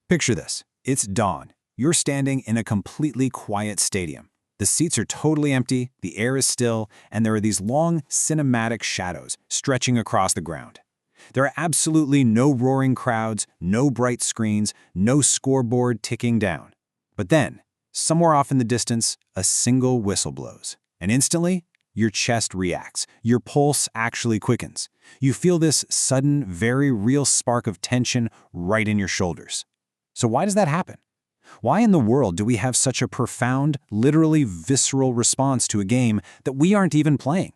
Picture this. It's dawn. You're standing in a completely quiet stadium. The seats are totally empty, the air is still, and there are these long, cinematic shadows stretching across the ground. There are absolutely no roaring crowds, no bright screens, no scoreboard ticking down. But then, somewhere off in the distance, a single whistle blows. And instantly, your chest reacts. Your pulse actually quickens. You feel this sudden, very real spark of tension right in your shoulders. So why does that happen? Why in the world do we have such a profound, literally visceral response to a game that we aren't even playing?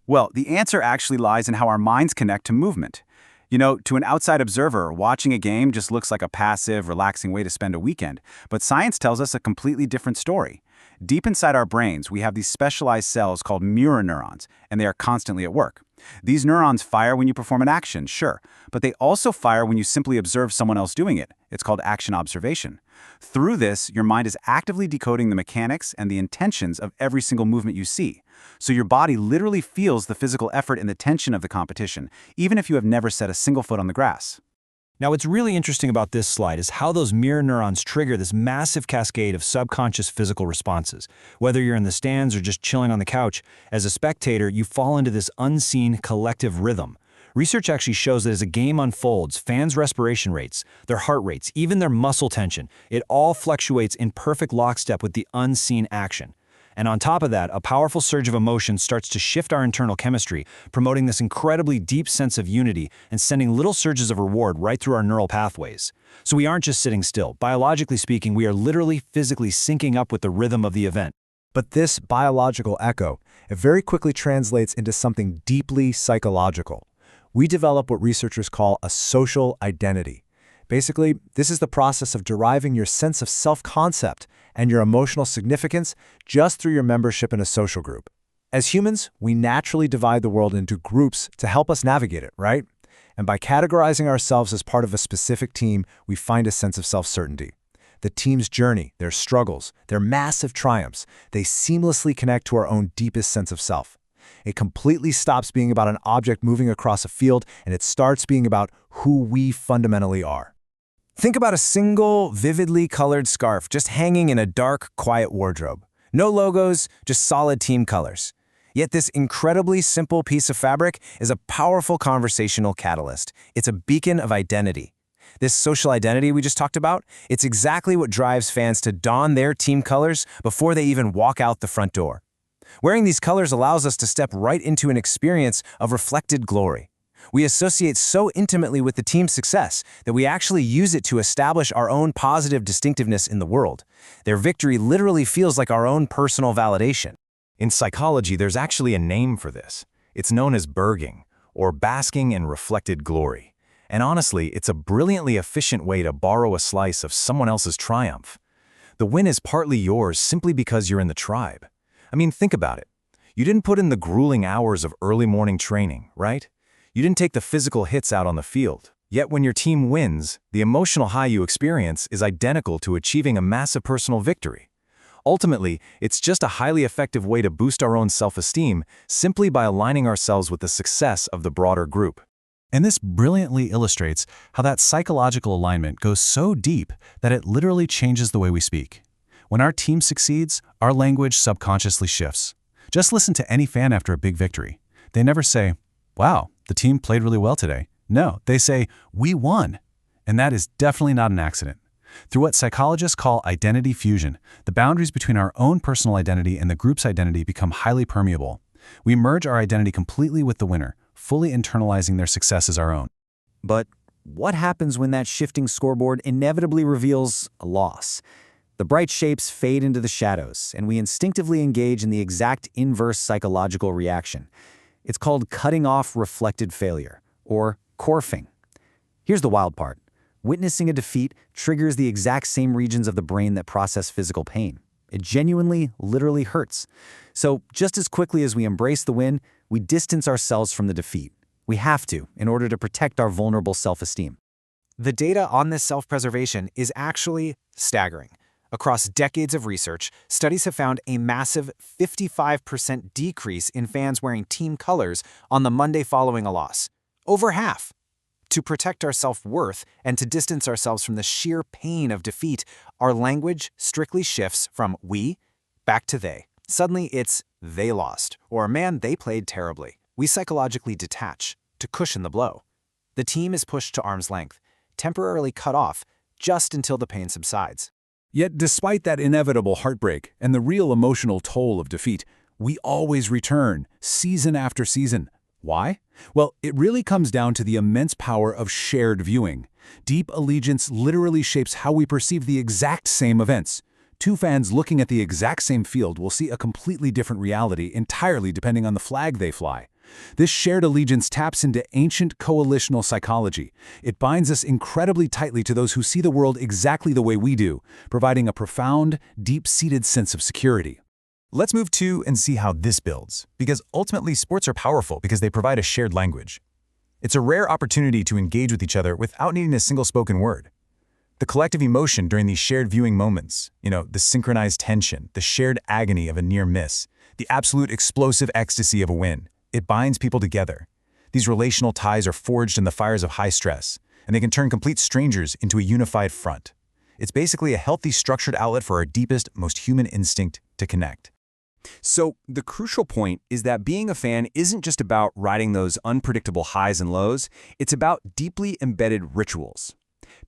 Well, the answer actually lies in how our minds connect to movement. To an outside observer, watching a game just looks like a passive, relaxing way to spend a weekend, but science tells us a completely different story. Deep inside our brains, we have these specialized cells called mirror neurons, and they are constantly at work. These neurons fire when you perform an action, sure, but they also fire when you simply observe someone else doing it. It's called action observation. Through this, your mind is actively decoding the mechanics and the intentions of every single movement you see. So your body literally feels the physical effort and the tension of the competition, even if you have never set a single foot on the grass. Now, what's really interesting about this slide is how those mirror neurons trigger this massive cascade of subconscious physical responses. Whether you're in the stands or just chilling on the couch, as a spectator, you fall into this unseen collective rhythm. Research actually shows that as a game unfolds, fans' respiration rates, their heart rates, even their muscle tension, it all fluctuates in perfect lockstep with the unseen action. And on top of that, a powerful surge of emotion starts to shift our internal chemistry, promoting this incredibly deep sense of unity and sending little surges of reward right through our neural pathways. So we aren't just sitting still. Biologically speaking, we are literally physically syncing up with the rhythm of the event. But this biological echo, it very quickly translates into something deeply psychological. We develop what researchers call a social identity. Basically, this is the process of deriving your sense of self-concept and your emotional significance just through your membership in a social group. As humans, we naturally divide the world into groups to help us navigate it, right? And by categorizing ourselves as part of a specific team, we find a sense of self-certainty. The team's journey, their struggles, their massive triumphs, they seamlessly connect to our own deepest sense of self. It completely stops being about an object moving across a field, and it starts being about who we fundamentally are. Think about a single, vividly colored scarf just hanging in a dark, quiet wardrobe. No logos, just solid team colors. Yet this incredibly simple piece of fabric is a powerful conversational catalyst. It's a beacon of identity. This social identity we just talked about, it's exactly what drives fans to don their team colors before they even walk out the front door. Wearing these colors allows us to step right into an experience of reflected glory. We associate so intimately with the team's success that we actually use it to establish our own positive distinctiveness in the world. Their victory literally feels like our own personal validation. In psychology, there's actually a name for this. It's known as burging, or basking in reflected glory. And honestly, it's a brilliantly efficient way to borrow a slice of someone else's triumph. The win is partly yours simply because you're in the tribe. I mean, think about it. You didn't put in the grueling hours of early morning training, right? You didn't take the physical hits out on the field. Yet when your team wins, the emotional high you experience is identical to achieving a massive personal victory. Ultimately, it's just a highly effective way to boost our own self-esteem simply by aligning ourselves with the success of the broader group. And this brilliantly illustrates how that psychological alignment goes so deep that it literally changes the way we speak. When our team succeeds, our language subconsciously shifts. Just listen to any fan after a big victory. They never say, "Wow, the team played really well today." No, they say, "We won." And that is definitely not an accident. Through what psychologists call identity fusion, the boundaries between our own personal identity and the group's identity become highly permeable. We merge our identity completely with the winner, fully internalizing their success as our own. But what happens when that shifting scoreboard inevitably reveals a loss? The bright shapes fade into the shadows, and we instinctively engage in the exact inverse psychological reaction. It's called cutting off reflected failure, or corfing. Here's the wild part. Witnessing a defeat triggers the exact same regions of the brain that process physical pain. It genuinely, literally hurts. So just as quickly as we embrace the win, we distance ourselves from the defeat. We have to, in order to protect our vulnerable self-esteem. The data on this self-preservation is actually staggering. Across decades of research, studies have found a massive 55% decrease in fans wearing team colors on the Monday following a loss. Over half. To protect our self-worth and to distance ourselves from the sheer pain of defeat, our language strictly shifts from we back to they. Suddenly it's they lost, or man, they played terribly. We psychologically detach to cushion the blow. The team is pushed to arm's length, temporarily cut off, just until the pain subsides. Yet despite that inevitable heartbreak and the real emotional toll of defeat, we always return, season after season. Why? Well, it really comes down to the immense power of shared viewing. Deep allegiance literally shapes how we perceive the exact same events. Two fans looking at the exact same field will see a completely different reality entirely depending on the flag they fly. This shared allegiance taps into ancient coalitional psychology. It binds us incredibly tightly to those who see the world exactly the way we do, providing a profound, deep-seated sense of security. Let's move to and see how this builds, because ultimately sports are powerful because they provide a shared language. It's a rare opportunity to engage with each other without needing a single spoken word. The collective emotion during these shared viewing moments, the synchronized tension, the shared agony of a near miss, the absolute explosive ecstasy of a win, it binds people together. These relational ties are forged in the fires of high stress, and they can turn complete strangers into a unified front. It's basically a healthy, structured outlet for our deepest, most human instinct to connect. So the crucial point is that being a fan isn't just about riding those unpredictable highs and lows, it's about deeply embedded rituals.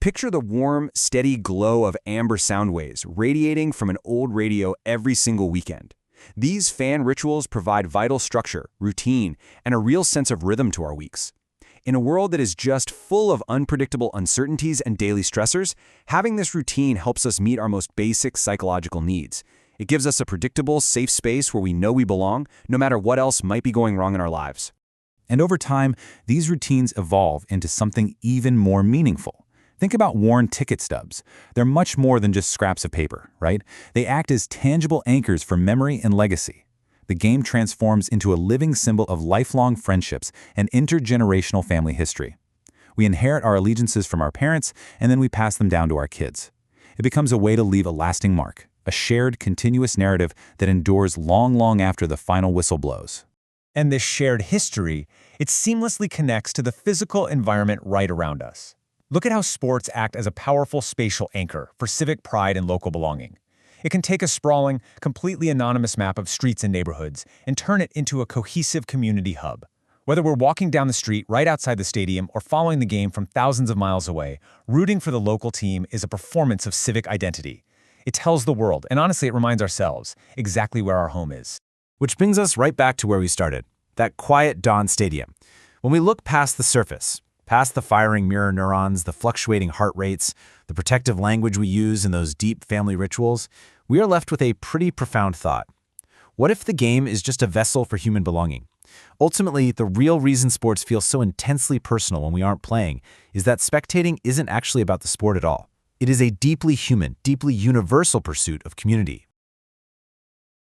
Picture the warm, steady glow of amber sound waves radiating from an old radio every single weekend. These fan rituals provide vital structure, routine, and a real sense of rhythm to our weeks. In a world that is just full of unpredictable uncertainties and daily stressors, having this routine helps us meet our most basic psychological needs. It gives us a predictable, safe space where we know we belong, no matter what else might be going wrong in our lives. And over time, these routines evolve into something even more meaningful. Think about worn ticket stubs. They're much more than just scraps of paper, right? They act as tangible anchors for memory and legacy. The game transforms into a living symbol of lifelong friendships and intergenerational family history. We inherit our allegiances from our parents, and then we pass them down to our kids. It becomes a way to leave a lasting mark, a shared, continuous narrative that endures long, long after the final whistle blows. And this shared history, it seamlessly connects to the physical environment right around us. Look at how sports act as a powerful spatial anchor for civic pride and local belonging. It can take a sprawling, completely anonymous map of streets and neighborhoods and turn it into a cohesive community hub. Whether we're walking down the street right outside the stadium or following the game from thousands of miles away, rooting for the local team is a performance of civic identity. It tells the world, and honestly it reminds ourselves, exactly where our home is. Which brings us right back to where we started, that quiet dawn stadium. When we look past the surface, past the firing mirror neurons, the fluctuating heart rates, the protective language we use in those deep family rituals, we are left with a pretty profound thought. What if the game is just a vessel for human belonging? Ultimately, the real reason sports feel so intensely personal when we aren't playing is that spectating isn't actually about the sport at all. It is a deeply human, deeply universal pursuit of community.